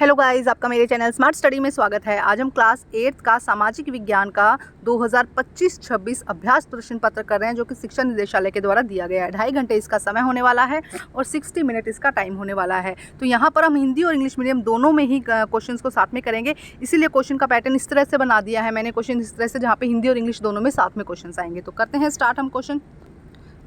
Hello guys, आपका मेरे channel smart study में स्वागत है। आज हम क्लास 8 का सामाजिक विज्ञान का 2025-26 अभ्यास प्रश्न पत्र कर रहे हैं, जो कि शिक्षा निदेशालय के द्वारा दिया गया है। 2.5 घंटे इसका समय होने वाला है और 60 मिनट इसका टाइम होने वाला है। तो यहाँ पर हम हिंदी और इंग्लिश मीडियम दोनों में ही क्वेश्चन को साथ में करेंगे, इसीलिए क्वेश्चन का पैटर्न इस तरह से बना दिया है मैंने। क्वेश्चन इस तरह से जहाँ पे हिंदी और इंग्लिश दोनों में साथ में क्वेश्चन आएंगे। तो करते हैं स्टार्ट हम क्वेश्चन।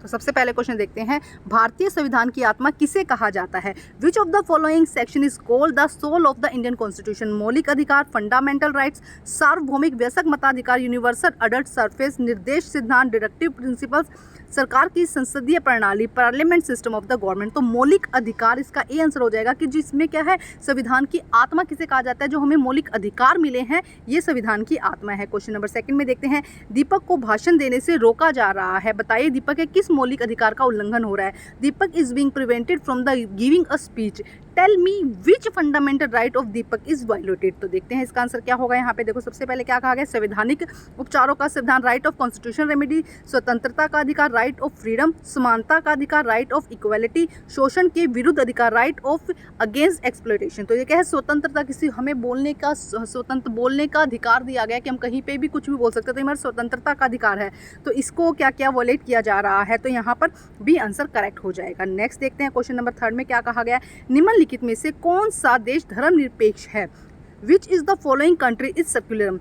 तो सबसे पहले क्वेश्चन देखते हैं, भारतीय संविधान की आत्मा किसे कहा जाता है? Which of the following section is called the soul of the Indian constitution? मौलिक अधिकार, फंडामेंटल राइट्स, सार्वभौमिक वयस्क मताधिकार, यूनिवर्सल अडल्ट सरफेस, निर्देश सिद्धांत, डिडक्टिव प्रिंसिपल्स, सरकार की संसदीय प्रणाली, parliament system of the government. तो मौलिक अधिकार इसका ए आंसर हो जाएगा कि जिसमें क्या है, संविधान की आत्मा किसे कहा जाता है? जो हमें मौलिक अधिकार मिले हैं, ये संविधान की आत्मा है। क्वेश्चन नंबर 2 में देखते हैं, दीपक को भाषण देने से रोका जा रहा है, बताइए दीपक के किस मौलिक अधिकार का उल्लंघन हो रहा है? Deepak is being prevented from the giving a speech. Tell me which fundamental right of Deepak is violated. तो देखते हैं इसका आंसर क्या होगा। यहाँ पे देखो सबसे पहले क्या कहा गया, संवैधानिक उपचारों का संविधान, राइट ऑफ कॉन्स्टिट्यूशन रेमेडी, स्वतंत्रता का अधिकार, राइट ऑफ फ्रीडम, समानता का अधिकार, राइट ऑफ इक्वालिटी, शोषण के विरुद्ध अधिकार, राइट ऑफ अगेंस्ट एक्सप्लॉयटेशन। तो ये क्या है, स्वतंत्रता, किसी हमें बोलने का स्वतंत्र बोलने का अधिकार दिया गया कि हम कहीं पे भी कुछ भी बोल सकते हैं, तो हमारा स्वतंत्रता का अधिकार है। तो इसको क्या क्या वॉलेट किया जा रहा है? तो यहाँ पर बी आंसर करेक्ट हो जाएगा। नेक्स्ट देखते हैं क्वेश्चन नंबर 3 में क्या कहा गया, निम्नलिखित में से कौन सा देश धर्मनिरपेक्ष है? Which is the following country is secular?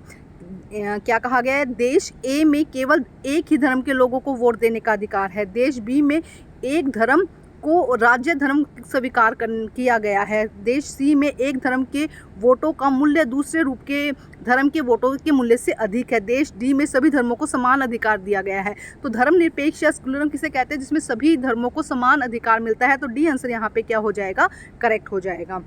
क्या कहा गया है, देश ए में केवल एक ही धर्म के लोगों को वोट देने का अधिकार है, देश बी में एक धर्म को राज्य धर्म स्वीकार किया गया है, देश सी में एक धर्म के वोटों का मूल्य दूसरे रूप के धर्म के वोटों के मूल्य से अधिक है, देश डी में सभी धर्मों को समान अधिकार दिया गया है। तो धर्मनिरपेक्ष या सेक्युलरिज्म किसे कहते हैं? जिसमें सभी धर्मों को समान अधिकार मिलता है। तो डी आंसर यहाँ पे क्या हो जाएगा, करेक्ट हो जाएगा।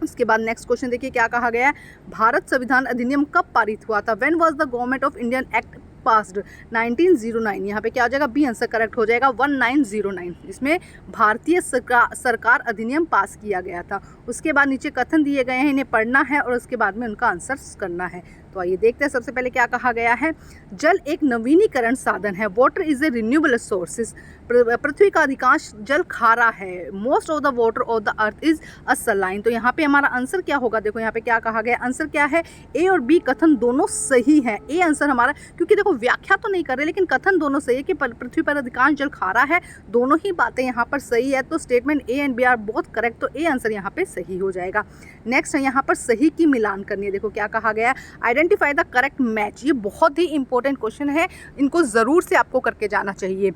उसके बाद नेक्स्ट क्वेश्चन देखिए क्या कहा गया है, भारत संविधान अधिनियम कब पारित हुआ था? When was the government of Indian act passed? 1909। यहाँ पे क्या हो जाएगा, बी आंसर करेक्ट हो जाएगा, 1909। इसमें भारतीय सरकार अधिनियम पास किया गया था। उसके बाद नीचे कथन दिए गए हैं, इन्हें पढ़ना है और उसके बाद में उनका आंसर करना है। तो आइए देखते हैं सबसे पहले क्या कहा गया है, जल एक नवीनीकरण साधन है, water is a renewable sources, पृथ्वी का अधिकांश जल खारा है, most of the water of the earth is saline. तो यहाँ पे हमारा आंसर क्या होगा, देखो यहाँ पे क्या कहा गया, आंसर क्या है, ए और बी कथन दोनों सही है। ए आंसर हमारा, क्योंकि देखो व्याख्या तो नहीं कर रहे लेकिन कथन दोनों सही है कि पृथ्वी पर अधिकांश जल खारा है, दोनों ही बातें यहाँ पर सही है। तो statement A and B are both correct, तो ए आंसर यहाँ पे सही हो जाएगा। नेक्स्ट है यहाँ पर सही की मिलान करनी है। देखो क्या कहा गया, आइडेंटिफाई द करेक्ट मैच। ये बहुत ही इंपॉर्टेंट क्वेश्चन है, इनको जरूर से आपको करके जाना चाहिए।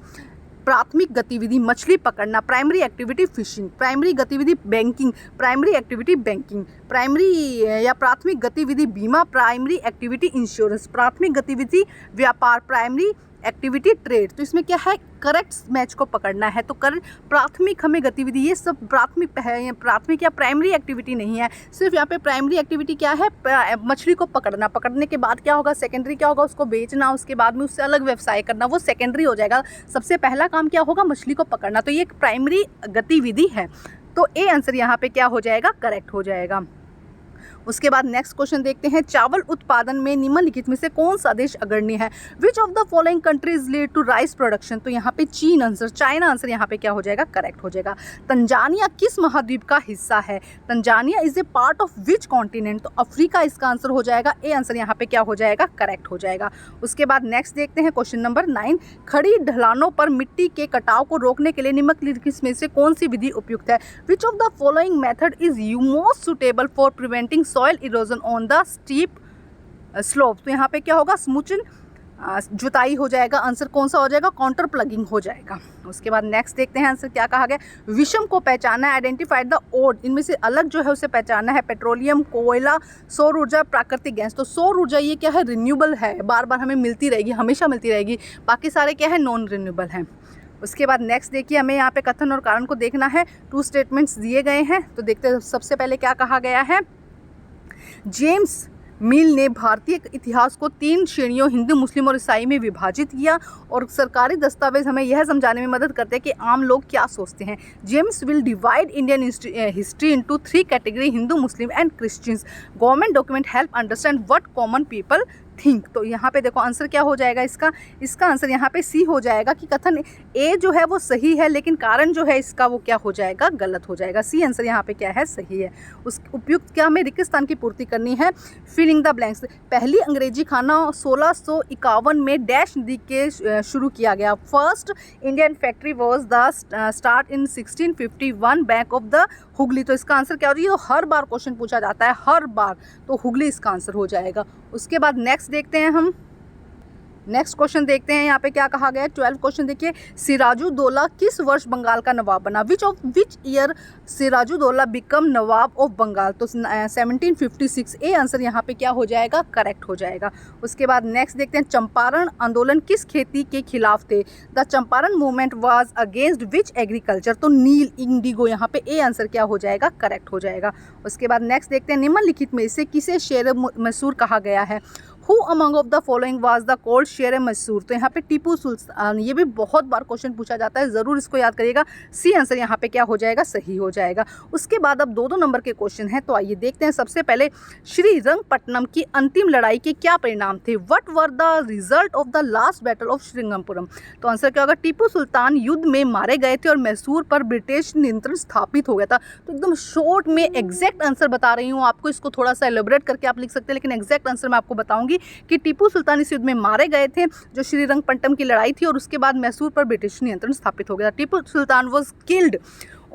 प्राथमिक गतिविधि मछली पकड़ना, प्राइमरी एक्टिविटी फिशिंग, प्राइमरी गतिविधि banking, primary activity banking, primary या प्राथमिक गतिविधि बीमा, प्राइमरी एक्टिविटी इंश्योरेंस, प्राथमिक गतिविधि व्यापार, प्राइमरी एक्टिविटी ट्रेड। तो इसमें क्या है, करेक्ट मैच को पकड़ना है। तो प्राथमिक हमें गतिविधि, ये सब प्राथमिक है, प्राथमिक या प्राइमरी एक्टिविटी नहीं है। सिर्फ यहाँ पे प्राइमरी एक्टिविटी क्या है, मछली को पकड़ना, पकड़ने के बाद क्या होगा, सेकेंडरी क्या होगा, उसको बेचना, उसके बाद में उससे अलग व्यवसाय करना, वो सेकेंडरी हो जाएगा। सबसे पहला काम क्या होगा, मछली को पकड़ना। तो ये एक प्राइमरी गतिविधि है। तो ए आंसर यहाँ पे क्या हो जाएगा, करेक्ट हो जाएगा। उसके बाद नेक्स्ट क्वेश्चन देखते हैं, चावल उत्पादन में निम्नलिखित में से कौन सा देश अग्रणी है? Which of the following countries lead to rice production? तो यहाँ पे चीन आंसर, चाइना आंसर यहाँ पे क्या हो जाएगा, करेक्ट हो जाएगा। तंजानिया किस महाद्वीप का हिस्सा है? Tanzania is a part of which continent? तो अफ्रीका इसका आंसर हो जाएगा। ए आंसर यहाँ पे क्या हो जाएगा, करेक्ट हो जाएगा। उसके बाद नेक्स्ट देखते हैं क्वेश्चन नंबर 9, खड़ी ढलानों पर मिट्टी के कटाव को रोकने के लिए निम्नलिखित में से कौन सी विधि उपयुक्त है? Which of the following method is most suitable for preventing soil erosion on the steep slope? तो यहाँ पे क्या होगा, स्मूचिंग जुताई हो जाएगा। आंसर कौन सा हो जाएगा, काउंटर प्लगिंग हो जाएगा। उसके बाद नेक्स्ट देखते हैं आंसर क्या कहा गया, विषम को पहचानना है, आइडेंटिफाइड द ओड, इनमें से अलग जो है उसे पहचानना है, पेट्रोलियम, कोयला, सौर ऊर्जा, प्राकृतिक गैस। तो सौर ऊर्जा ये क्या है, रिन्यूएबल है, बार बार हमें मिलती रहेगी, हमेशा मिलती रहेगी। बाकी सारे क्या है, नॉन रिन्यूएबल हैं। उसके बाद नेक्स्ट देखिए, हमें यहाँ पे कथन और कारण को देखना है। 2 स्टेटमेंट्स दिए गए हैं, तो देखते हैं सबसे पहले क्या कहा गया है, जेम्स मिल ने भारतीय इतिहास को 3 श्रेणियों हिंदू, मुस्लिम और ईसाई में विभाजित किया, और सरकारी दस्तावेज हमें यह समझाने में मदद करते हैं कि आम लोग क्या सोचते हैं। James will divide Indian history into 3 category, Hindu, Muslim and Christians. Government document help understand what common people think. तो यहाँ पे देखो आंसर क्या हो जाएगा इसका आंसर यहाँ पे सी हो जाएगा कि कथन ए जो है वो सही है, लेकिन कारण जो है इसका वो क्या हो जाएगा, गलत हो जाएगा। सी आंसर यहाँ पे क्या है, सही है। उस उपयुक्त क्या हमें रिक्त स्थान की पूर्ति करनी है, फिलिंग द ब्लैंक्स। पहली अंग्रेजी खाना 1651 में डैश नदी के शुरू किया गया। First Indian factory was the start in 1651 bank of the Hooghly. तो इसका आंसर क्या हो रही है, हर बार क्वेश्चन पूछा जाता है, हर बार, तो हुगली इसका आंसर हो जाएगा। उसके बाद नेक्स्ट देखते हैं हम, नेक्स्ट क्वेश्चन देखते हैं यहाँ पे क्या कहा गया है। 12 क्वेश्चन देखिए, सिराजुद्दौला किस वर्ष बंगाल का नवाब बना। Which year Sirajuddaula became nawab of Bengal. तो 1756 ए आंसर यहाँ पे क्या हो जाएगा, करेक्ट हो जाएगा। उसके बाद नेक्स्ट देखते हैं, चंपारण आंदोलन किस खेती के खिलाफ थे। The Champaran movement was against which agriculture. तो नील इंडिगो, यहाँ पे ए आंसर क्या हो जाएगा, करेक्ट हो जाएगा। उसके बाद नेक्स्ट देखते हैं, निम्नलिखित में से किसे शेर मैसूर कहा गया है। Who among of the following was the called शेर मैसूर। तो यहाँ पे टीपू सुल्तान, ये भी बहुत बार क्वेश्चन पूछा जाता है, ज़रूर इसको याद करिएगा। सी आंसर यहाँ पे क्या हो जाएगा, सही हो जाएगा। उसके बाद अब 2-2 नंबर के क्वेश्चन हैं, तो आइए देखते हैं। सबसे पहले, श्रीरंगपट्टनम की अंतिम लड़ाई के क्या परिणाम थे। What were the result of the last battle of Srirangapuram. तो आंसर क्या होगा, टीपू सुल्तान युद्ध में मारे गए थे और मैसूर पर ब्रिटिश नियंत्रण स्थापित हो गया था। तो एकदम शॉर्ट में एग्जैक्ट आंसर बता रही हूँ आपको, इसको थोड़ा सा एलेबोरेट करके आप लिख सकते हैं, लेकिन एग्जैक्ट आंसर मैं आपको बताऊंगी कि टीपू सुल्तान इस युद्ध में मारे गए थे जो श्रीरंगपट्टनम की लड़ाई थी, और उसके बाद मैसूर पर ब्रिटिश नियंत्रण स्थापित हो गया। Tipu Sultan was killed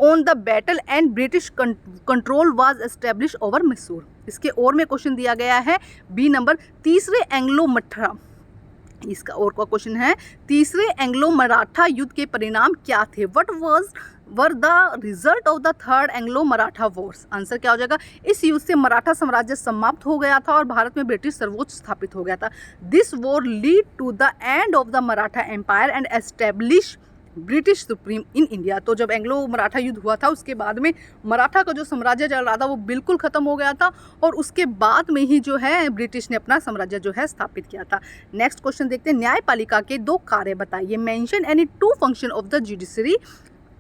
on the battle and British control was establish over Mysore. इसके और में क्वेश्चन दिया गया है बी नंबर, तीसरे एंग्लो मराठा, इसका और का क्वेश्चन है, तीसरे एंग्लो मराठा युद्ध के परिणाम क्या थे। What were the result of the third Anglo Maratha Wars. Answer क्या हो जाएगा, इस युद्ध से मराठा साम्राज्य समाप्त हो गया था और भारत में ब्रिटिश सर्वोच्च स्थापित हो गया था। This war lead to the end of the Maratha empire and establish British supreme in India. तो जब एंग्लो मराठा युद्ध हुआ था उसके बाद में मराठा का जो साम्राज्य चल रहा था वो बिल्कुल खत्म हो गया था, और उसके बाद में ही जो है ब्रिटिश ने अपना साम्राज्य जो है स्थापित किया था। नेक्स्ट क्वेश्चन देखते हैं, न्यायपालिका के 2 कार्य बताइए। Mention any 2 function of the judiciary.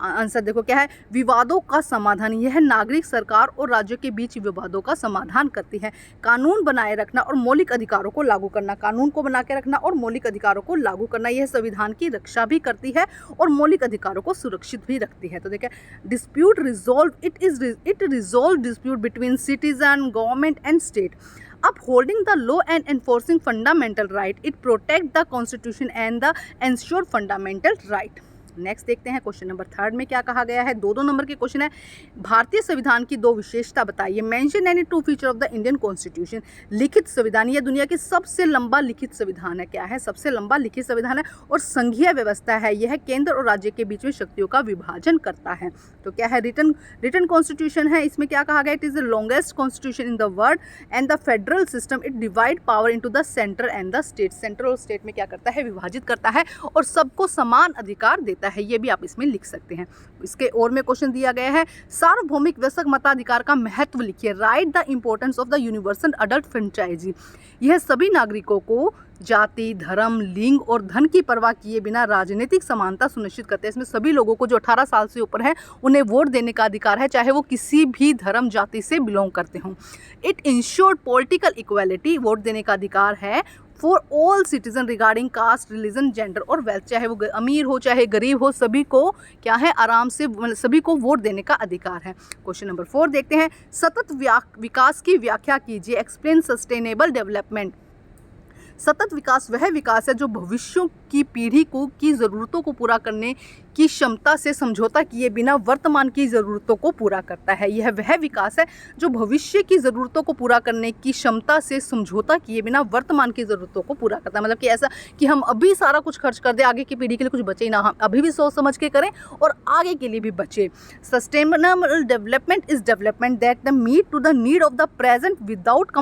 Answer देखो क्या है, विवादों का समाधान। यह नागरिक सरकार और राज्यों के बीच विवादों का समाधान करती है। कानून बनाए रखना और मौलिक अधिकारों को लागू करना, कानून को बना के रखना और मौलिक अधिकारों को लागू करना, यह संविधान की रक्षा भी करती है और मौलिक अधिकारों को सुरक्षित भी रखती है। तो देखिए, dispute resolve, it resolve dispute between citizen, government and state. Upholding the law and enforcing fundamental right, it protect the constitution and the ensure fundamental right। Next देखते हैं क्वेश्चन नंबर 3 में क्या कहा गया है। 2-2 नंबर के क्वेश्चन है, भारतीय संविधान की 2 विशेषता बताइए। Mention any 2 feature of the Indian constitution. लिखित संविधान, यह दुनिया की सबसे लंबा लिखित संविधान है। क्या है, सबसे लंबा लिखित संविधान है। और संघीय व्यवस्था है, यह केंद्र और राज्य के बीच में शक्तियों का विभाजन करता है। तो क्या है, रिटन कॉन्स्टिट्यूशन है। इसमें क्या कहा गया, it is the longest constitution in the world and the federal system, it divide power into the centre and the state. Centre और स्टेट में क्या करता है, विभाजित करता है और सबको समान अधिकार देता है। ये भी आप इसमें लिख सकते हैं। इसके और में क्वेश्चन दिया गया है, सार्वभौमिक वयस्क मताधिकार का महत्व लिखिए। Write the importance of the universal adult franchise. यह सभी नागरिकों को जाति, धर्म, लिंग और धन की परवाह किए बिना राजनीतिक समानता सुनिश्चित करते हैं। इसमें सभी लोगों को जो 18 साल से ऊपर है उन्हें वोट देने का अधिकार है, चाहे वो किसी भी धर्म जाति से बिलोंग करते हों। It insured political equality, vote देने का अधिकार है for all citizen regarding caste, religion, gender और वेल्थ। चाहे वो अमीर हो चाहे गरीब हो, सभी को क्या है, आराम से सभी को वोट देने का अधिकार है। क्वेश्चन नंबर 4 देखते हैं, सतत विकास की व्याख्या कीजिए। Explain sustainable development. सतत विकास वह विकास है जो भविष्य की पीढ़ी की ज़रूरतों को पूरा करने की क्षमता से समझौता किए बिना वर्तमान की ज़रूरतों को पूरा करता है। यह वह विकास है जो भविष्य की ज़रूरतों को पूरा करने की क्षमता से समझौता किए बिना वर्तमान की ज़रूरतों को पूरा करता है। मतलब कि ऐसा कि हम अभी सारा कुछ खर्च कर दें, आगे की पीढ़ी के लिए कुछ बचे ही ना, हम अभी भी सोच समझ के करें और आगे के लिए भी बचे। Sustainable development is development that meet to the need of the present without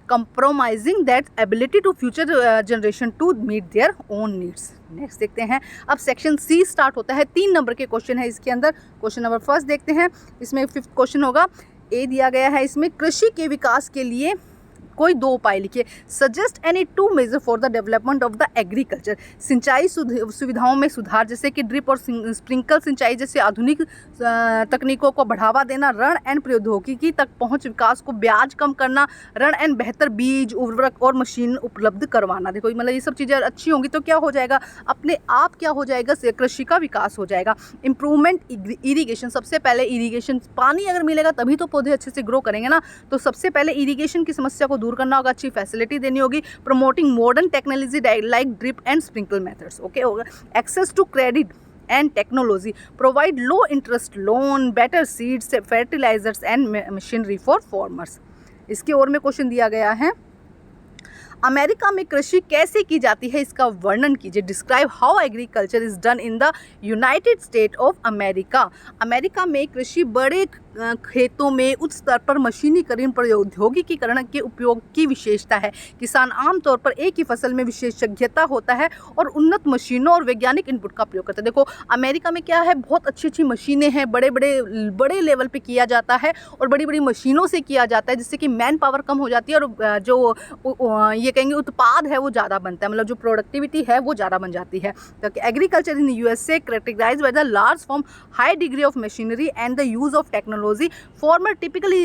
compromising that ability to future generation to meet their own needs। Next देखते हैं, अब सेक्शन सी स्टार्ट होता है। 3 नंबर के क्वेश्चन है इसके अंदर। क्वेश्चन नंबर 1 देखते हैं, इसमें 5th क्वेश्चन होगा। ए दिया गया है इसमें, कृषि के विकास के लिए कोई 2 उपाय लिखिए। Suggest any 2 measure for the development of the agriculture. सिंचाई सुविधाओं में सुधार, जैसे कि ड्रिप और स्प्रिंकल सिंचाई जैसे आधुनिक तकनीकों को बढ़ावा देना, ऋण एंड प्रौद्योगिकी तक पहुंच विकास को ब्याज कम करना, ऋण एंड बेहतर बीज, उर्वरक और मशीन उपलब्ध करवाना। देखो मतलब ये सब चीज़ें अच्छी होंगी तो क्या हो जाएगा, अपने आप क्या हो जाएगा, कृषि का विकास हो जाएगा। इम्प्रूवमेंट इरीगेशन, सबसे पहले इरीगेशन, पानी अगर मिलेगा तभी तो पौधे अच्छे से ग्रो करेंगे ना, तो सबसे पहले इरीगेशन की समस्या को दूर करना होगा, अच्छी फैसिलिटी देनी होगी। Promoting modern technology like drip and sprinkle methods, okay होगा। Access to credit and technology, provide low interest loan, better seeds, fertilizers and machinery for farmers. इसके और में क्वेश्चन दिया गया है, अमेरिका में कृषि कैसे की जाती है, इसका वर्णन कीजिए। Describe how agriculture is done in the United state of America. America में कृषि बड़े खेतों में उच्च स्तर पर मशीनीकरण, प्रौद्योगिकीकरण के उपयोग की विशेषता है। किसान आमतौर पर एक ही फसल में विशेषज्ञता होता है और उन्नत मशीनों और वैज्ञानिक इनपुट का प्रयोग करता है। देखो अमेरिका में क्या है, बहुत अच्छी अच्छी मशीनें हैं, बड़े लेवल पे किया जाता है और बड़ी बड़ी मशीनों से किया जाता है, जिससे कि मैन पावर कम हो जाती है और जो ये कहेंगे उत्पाद है वो ज़्यादा बनता है, मतलब जो प्रोडक्टिविटी है वो ज़्यादा बन जाती है। तो agriculture in USA characterized by the large form, high degree of machinery and the use of technology. Farmer typically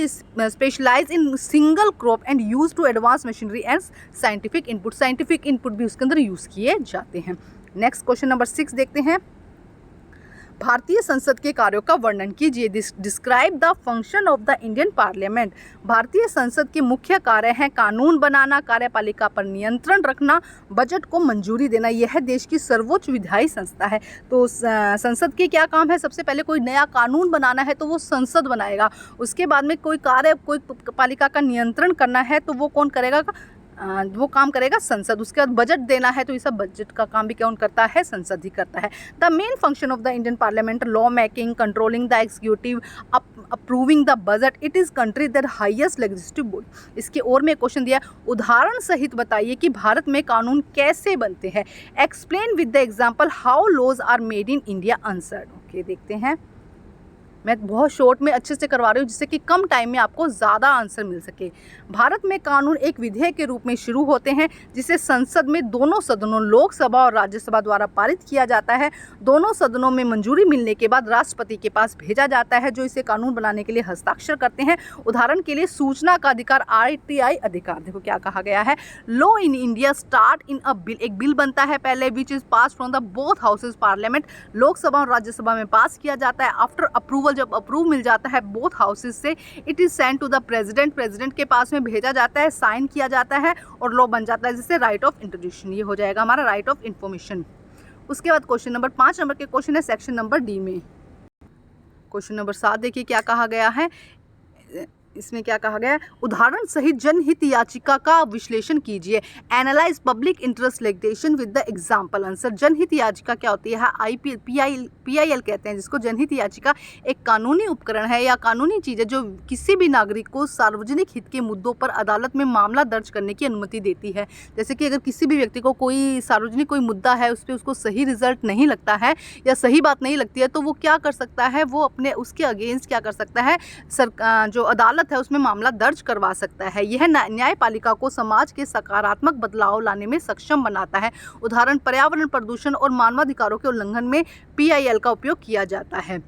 specialize in single crop and use to advanced machinery and scientific input. Scientific input भी उसके अंदर use किए जाते हैं। Next question number 6 देखते हैं। भारतीय संसद के कार्यों का वर्णन कीजिए। Describe the function of the Indian parliament. भारतीय संसद के मुख्य कार्य हैं कानून बनाना, कार्यपालिका पर नियंत्रण रखना, बजट को मंजूरी देना। यह देश की सर्वोच्च विधायी संस्था है। तो संसद के क्या काम है, सबसे पहले कोई नया कानून बनाना है तो वो संसद बनाएगा। उसके बाद में कोई पालिका का नियंत्रण करना है तो वो कौन करेगा, वो काम करेगा संसद। उसके बाद बजट देना है तो ये सब बजट का काम भी कौन करता है, संसद ही करता है। The main function of the Indian parliament, law making, controlling the executive, approving the budget, it is country that highest legislative body. इसके और में क्वेश्चन दिया, उदाहरण सहित बताइए कि भारत में कानून कैसे बनते हैं। Explain with the example how laws are made in India answered. Okay देखते हैं, मैं बहुत शॉर्ट में अच्छे से करवा रही हूँ जिससे कि कम टाइम में आपको ज़्यादा आंसर मिल सके। भारत में कानून एक विधेयक के रूप में शुरू होते हैं जिसे संसद में दोनों सदनों, लोकसभा और राज्यसभा द्वारा पारित किया जाता है। दोनों सदनों में मंजूरी मिलने के बाद राष्ट्रपति के पास भेजा जाता है जो इसे कानून बनाने के लिए हस्ताक्षर करते हैं। उदाहरण के लिए सूचना का अधिकार, RTI अधिकार। देखो क्या कहा गया है, law in India start in a bill, एक बिल बनता है पहले which is pass from the both houses parliament, Lok Sabha और राज्यसभा में पास किया जाता है। आफ्टर अप्रूवल, जब अप्रूव मिल जाता है बोथ हाउसेज से, it is send to the president, president के पास में भेजा जाता है, साइन किया जाता है और लॉ बन जाता है, जिससे राइट ऑफ इंट्रोड्यूशन, ये हो जाएगा हमारा राइट ऑफ इंफॉर्मेशन। उसके बाद क्वेश्चन नंबर 5 नंबर के क्वेश्चन है सेक्शन नंबर डी में। क्वेश्चन नंबर 7 देखिए क्या कहा गया है, इसमें क्या कहा गया है, उदाहरण सहित जनहित याचिका का विश्लेषण कीजिए। Analyse public interest litigation with the example answer. जनहित याचिका क्या होती है, PIL कहते हैं जिसको। जनहित याचिका एक कानूनी उपकरण है या कानूनी चीज़ है जो किसी भी नागरिक को सार्वजनिक हित के मुद्दों पर अदालत में मामला दर्ज करने की अनुमति देती है। जैसे कि अगर किसी भी व्यक्ति को कोई सार्वजनिक कोई मुद्दा है, उस पर उसको सही रिजल्ट नहीं लगता है या सही बात नहीं लगती है, तो वो क्या कर सकता है, वो अपने उसके अगेंस्ट क्या कर सकता है, जो अदालत है उसमें मामला दर्ज करवा सकता है। यह न्यायपालिका को समाज के सकारात्मक बदलाव लाने में सक्षम बनाता है। उदाहरण, पर्यावरण प्रदूषण और मानवाधिकारों के उल्लंघन में PIL का उपयोग किया जाता है।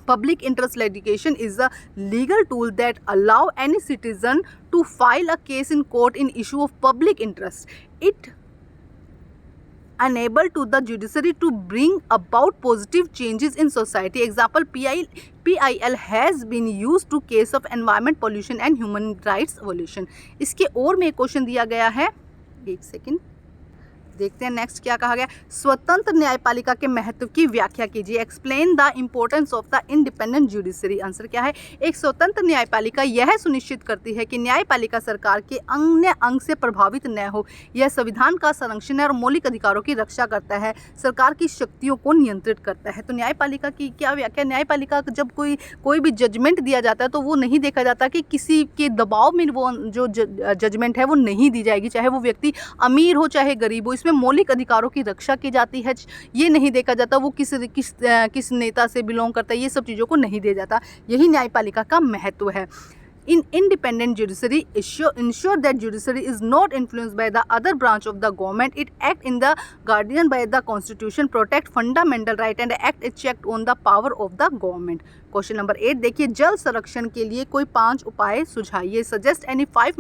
Public interest litigation is a legal tool that allow any citizen to file a case in court in issue of public interest. It enable to the judiciary to bring about positive changes in society. Example, PIL has been used to case of environment pollution and human rights violation. इसके और में एक question दिया गया है, एक second देखते हैं नेक्स्ट क्या कहा गया। स्वतंत्र न्यायपालिका के महत्व की व्याख्या कीजिए। Explain the importance of the independent judiciary. Answer क्या है, एक स्वतंत्र न्यायपालिका यह सुनिश्चित करती है कि न्यायपालिका सरकार के अन्य अंग से प्रभावित न हो। यह संविधान का संरक्षण और मौलिक अधिकारों की रक्षा करता है, सरकार की शक्तियों को नियंत्रित करता है। तो न्यायपालिका की क्या व्याख्या, न्यायपालिका जब कोई भी जजमेंट दिया जाता है तो वो नहीं देखा जाता कि किसी के दबाव में वो जो जजमेंट है वो नहीं दी जाएगी, चाहे वो व्यक्ति अमीर हो चाहे गरीब हो। इसमें मौलिक अधिकारों की रक्षा की जाती है, ये नहीं देखा जाता वो किस नेता से बिलोंग करता है, ये सब चीज़ों को नहीं दिया जाता। यही न्यायपालिका का महत्व है। in independent judiciary ensure that judiciary is not influenced by the other branch of the government. It act in the guardian by the constitution, protect fundamental right and act a check on the power of the government. Question number 8 देखिए, जल संरक्षण के लिए कोई 5 उपाय सुझाइए। Suggest any 5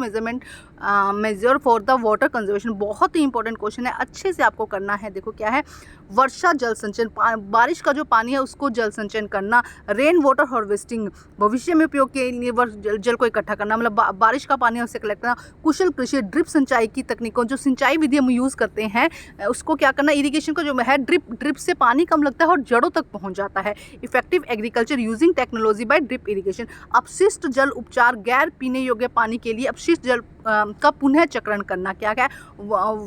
major for the water conservation. बहुत ही इंपॉर्टेंट क्वेश्चन है, अच्छे से आपको करना है। देखो क्या है, वर्षा जल संचयन, बारिश का जो पानी है उसको जल संचयन करना। रेन वाटर हार्वेस्टिंग, भविष्य में उपयोग के लिए जल को इकट्ठा करना, मतलब बारिश का पानी है उसे कलेक्ट करना। कुशल कृषि, ड्रिप सिंचाई की तकनीकों, जो सिंचाई विधि हम यूज़ करते हैं उसको क्या करना, इरिगेशन का जो है ड्रिप से पानी कम लगता है और जड़ों तक पहुँच जाता है। Effective agriculture using technology by drip irrigation. अपशिष्ट जल उपचार, गैर पीने योग्य पानी के लिए अपशिष्ट जल का पुनः चक्रण करना। क्या क्या है,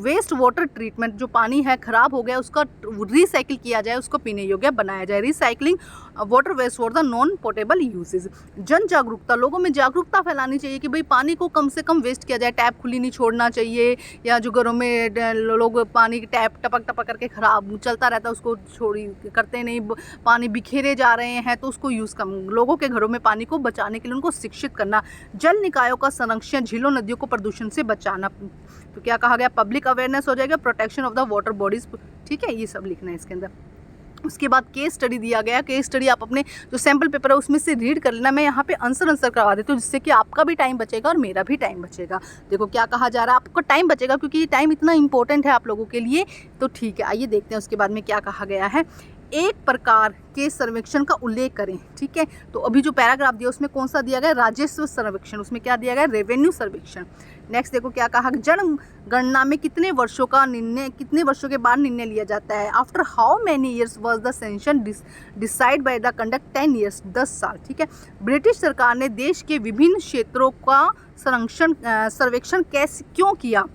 वेस्ट वाटर ट्रीटमेंट, जो पानी है खराब हो गया उसका रिसाइकिल किया जाए, उसको पीने योग्य बनाया जाए। Recycling water waste for the non portable usages. जन जागरूकता, लोगों में जागरूकता फैलानी चाहिए कि भाई पानी को कम से कम वेस्ट किया जाए, टैप खुली नहीं छोड़ना चाहिए, या जो घरों में लोग पानी टैप टपक टपक करके खराब चलता रहता है उसको छोड़ी करते नहीं, पानी बिखेरे जा रहे हैं तो उसको यूज़ कम, लोगों के घरों में पानी को बचाने के लिए उनको शिक्षित करना। जल निकायों का संरक्षण, झीलों नदियों को प्रदूषण से बचाना। तो क्या कहा गया, पब्लिक अवेयरनेस हो जाएगा, protection of the water bodies. ठीक है, ये सब लिखना है इसके अंदर। उसके बाद केस स्टडी दिया गया। केस स्टडी आप अपने जो सैम्पल पेपर है उसमें से रीड कर लेना। मैं यहाँ पे आंसर करवा देती हूँ, जिससे कि आपका भी टाइम बचेगा और मेरा भी टाइम बचेगा। देखो क्या कहा जा रहा है, आपको टाइम बचेगा क्योंकि ये टाइम इतना इंपॉर्टेंट है आप लोगों के लिए। तो ठीक है, आइए देखते हैं उसके बाद में क्या कहा गया है। एक प्रकार के सर्वेक्षण का उल्लेख करें। ठीक है, तो अभी जो पैराग्राफ दिया उसमें कौन सा दिया गया, राजस्व सर्वेक्षण, उसमें क्या दिया गया, रेवेन्यू सर्वेक्षण। नेक्स्ट देखो क्या कहा, जनगणना में कितने वर्षों के बाद निर्णय लिया जाता है। After how many years was the census decide by the conduct 10 years, 10 साल। ठीक है, ब्रिटिश सरकार ने देश के विभिन्न क्षेत्रों का सर्वेक्षण क्यों किया।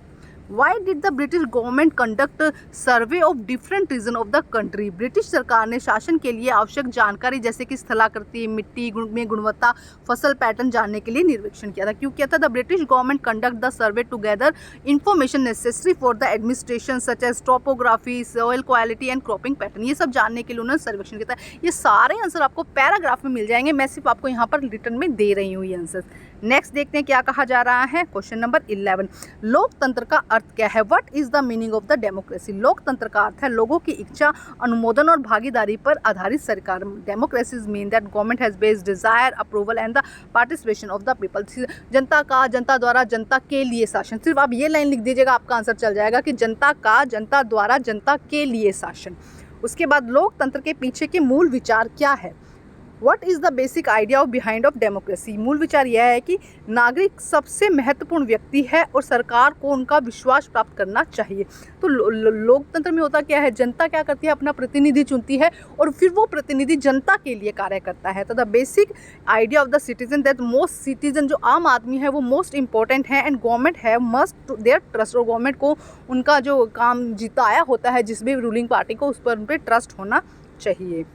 Why did the British government conduct a survey of different region of the country? British सरकार ने शासन के लिए आवश्यक जानकारी जैसे कि स्थलाकृति, मिट्टी में गुणवत्ता, फसल पैटर्न जानने के लिए निर्वेक्षण किया था। क्यों किया था? The British government conduct the survey to gather information necessary for the administration such as topography, soil quality and cropping pattern. ये सब जानने के लिए उन्होंने सर्वेक्षण किया था। ये सारे आंसर आपको पैराग्राफ में मिल जाएंगे, मैं सिर्फ आपको यहाँ पर रिटर्न में दे रही हूँ ये आंसर। नेक्स्ट देखते हैं क्या कहा जा रहा है। क्वेश्चन नंबर 11, लोकतंत्र का अर्थ क्या है। What is the meaning of the democracy. लोकतंत्र का अर्थ है लोगों की इच्छा, अनुमोदन और भागीदारी पर आधारित सरकार। Democracy mean that government has based desire, approval and the participation of the people. जनता का, जनता द्वारा, जनता के लिए शासन। सिर्फ आप ये लाइन लिख दीजिएगा, आपका आंसर चल जाएगा कि जनता का, जनता द्वारा, जनता के लिए शासन। उसके बाद लोकतंत्र के पीछे के मूल विचार क्या है। What is the basic idea of behind of democracy. मूल विचार यह है कि नागरिक सबसे महत्वपूर्ण व्यक्ति है और सरकार को उनका विश्वास प्राप्त करना चाहिए। तो लोकतंत्र में होता क्या है, जनता क्या करती है, अपना प्रतिनिधि चुनती है और फिर वो प्रतिनिधि जनता के लिए कार्य करता है। तो the basic idea of the citizen that most citizen, जो आम आदमी है वो मोस्ट इंपॉर्टेंट है एंड गवर्नमेंट है मस्ट देयर ट्रस्ट। और गवर्नमेंट को उनका जो काम जिताया होता है जिस भी रूलिंग पार्टी को, उस पर उन पर ट्रस्ट होना चाहिए।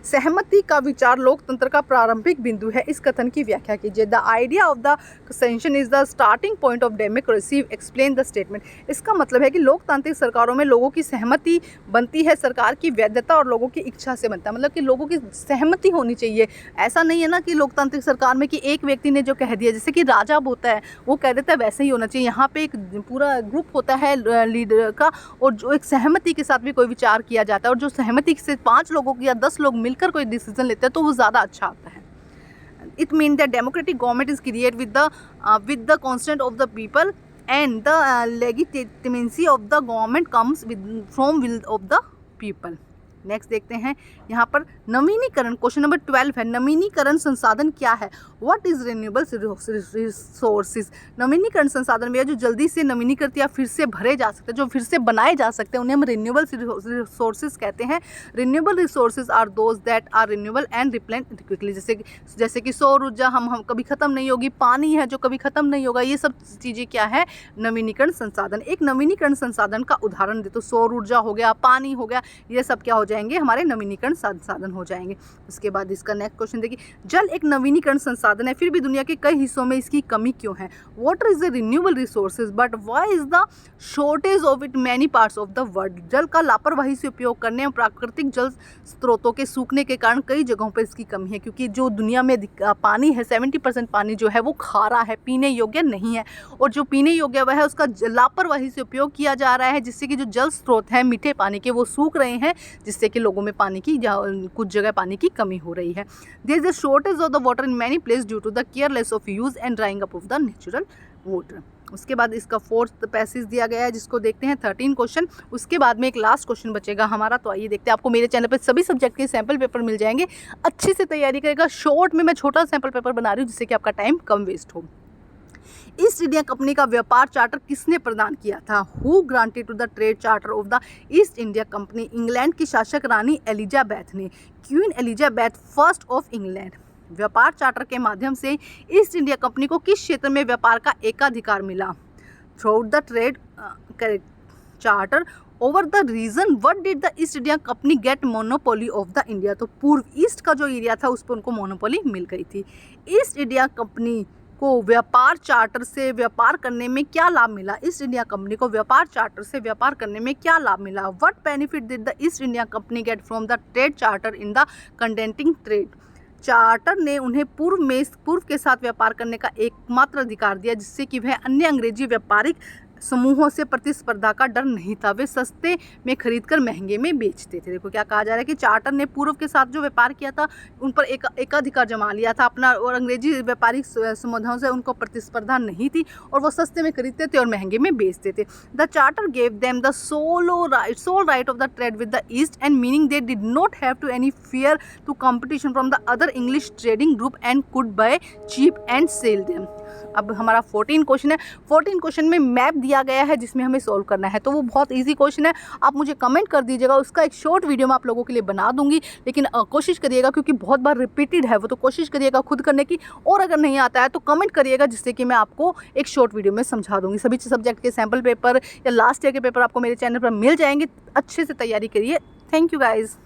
सहमति का विचार लोकतंत्र का प्रारंभिक बिंदु है। इस कथन की व्याख्या कीजिए। The idea of the कंसेंशन is the starting point of democracy, explain the statement. इसका मतलब है कि लोकतांत्रिक सरकारों में लोगों की सहमति बनती है, सरकार की वैधता और लोगों की इच्छा से बनता है। मतलब कि लोगों की सहमति होनी चाहिए। ऐसा नहीं है ना कि लोकतांत्रिक सरकार में कि एक व्यक्ति ने जो कह दिया, जैसे कि राजा होता है वो कह देता है, वैसे ही होना चाहिए। यहाँ पे एक पूरा ग्रुप होता है लीडर का और जो एक सहमति के साथ भी कोई विचार किया जाता है, और जो सहमति से 5 लोगों या 10 लोग मिलकर कोई डिसीजन लेते हैं तो वो ज़्यादा अच्छा आता है। It means that democratic government is created with the consent of the people and the legitimacy of the government comes from will of the people. Next देखते हैं यहाँ पर नवीनीकरण। क्वेश्चन नंबर 12 है, नवीनीकरण संसाधन क्या है। What is renewable resources. नवीनीकरण संसाधन में जो जल्दी से नवीनीकृत या फिर से भरे जा सकते हैं, जो फिर से बनाए जा सकते हैं, उन्हें हम रिन्यूएबल रिसोर्सेज कहते हैं। Renewable resources are those that are renewable and replenish quickly. जैसे कि सौर ऊर्जा हम कभी ख़त्म नहीं होगी, पानी है जो कभी ख़त्म नहीं होगा, ये सब चीज़ें क्या है, नवीनीकरण संसाधन। एक नवीनीकरण संसाधन का उदाहरण दे तो सौर ऊर्जा हो गया, पानी हो गया, ये सब क्या हो जाएंगे, हमारे नवीनीकरण संसाधन हो जाएंगे। उसके बाद इसका नेक्स्ट क्वेश्चन देखिए, जल एक नवीनीकरण संसाधन है, फिर भी दुनिया के कई हिस्सों में इसकी कमी क्यों है? Water is a renewable resources but why is the shortage of it many parts of the world? जल का लापरवाही से उपयोग करने और प्राकृतिक जल स्रोतों के सूखने के कारण कई जगहों पर इसकी कमी है, क्योंकि जो दुनिया में पानी है 70% पानी जो है वो खारा है, पीने योग्य नहीं है, और जो पीने योग्य वह है उसका लापरवाही से उपयोग किया जा रहा है, जिससे कि जो जल स्रोत हैं मीठे पानी के वो सूख रहे हैं, जिससे कि लोगों में पानी की कुछ जगह पानी की कमी हो रही है। There is a shortage of the water in many place due to the careless of use and drying up of the natural water. उसके बाद इसका फोर्थ पैसेज दिया गया है, जिसको देखते हैं 13 क्वेश्चन। उसके बाद में एक लास्ट क्वेश्चन बचेगा हमारा, तो आइए देखते हैं। आपको मेरे चैनल पर सभी सब्जेक्ट के सैम्पल पेपर मिल जाएंगे, अच्छे से तैयारी करेगा। शॉर्ट में मैं छोटा सैम्पल पेपर बना रही हूँ जिससे कि आपका टाइम कम वेस्ट हो। ईस्ट इंडिया कंपनी का व्यापार चार्टर किसने प्रदान किया था? Who granted to the trade charter of the East India Company? England की शासक रानी एलिजाबेथ ने, Queen Elizabeth first of England. व्यापार चार्टर के माध्यम से ईस्ट इंडिया कंपनी को किस क्षेत्र में व्यापार का एकाधिकार मिला? Through the trade charter over the region what did the East India Company get monopoly of the India? तो पूर्व ईस्ट का जो एरिया था उस पर उनको मोनोपोली मिल गई थी। ईस्ट इंडिया कंपनी को व्यापार चार्टर से व्यापार करने में क्या लाभ मिला? ईस्ट इंडिया कंपनी को व्यापार चार्टर से व्यापार करने में क्या लाभ मिला? What benefit did the East India Company get from the trade charter in the contending trade? Charter ने उन्हें पूर्व के साथ व्यापार करने का एकमात्र अधिकार दिया, जिससे कि वह अन्य अंग्रेजी व्यापारिक समूहों से प्रतिस्पर्धा का डर नहीं था, वे सस्ते में खरीदकर महंगे में बेचते थे। देखो क्या कहा जा रहा है कि चार्टर ने पूर्व के साथ जो व्यापार किया था उन पर एकाधिकार जमा लिया था अपना, और अंग्रेजी व्यापारिक समूहों से उनको प्रतिस्पर्धा नहीं थी, और वो सस्ते में खरीदते थे और महंगे में बेचते थे। The charter gave them the sole right of the trade with the East and meaning they did not have to any fear to competition from the other English trading group and could buy cheap and sell them. अब हमारा 14 question है। 14 question में map दिया गया है जिसमें हमें solve करना है, तो वो बहुत इजी क्वेश्चन है। आप मुझे कमेंट कर दीजिएगा, उसका एक शॉर्ट वीडियो मैं आप लोगों के लिए बना दूंगी, लेकिन कोशिश करिएगा, क्योंकि बहुत बार रिपीटेड है वो, तो कोशिश करिएगा खुद करने की, और अगर नहीं आता है तो कमेंट करिएगा, जिससे कि मैं आपको एक शॉर्ट वीडियो में समझा दूंगी। सभी सब्जेक्ट के सैम्पल पेपर या लास्ट ईयर के पेपर आपको मेरे चैनल पर मिल जाएंगे। अच्छे से तैयारी करिए। Thank you guys.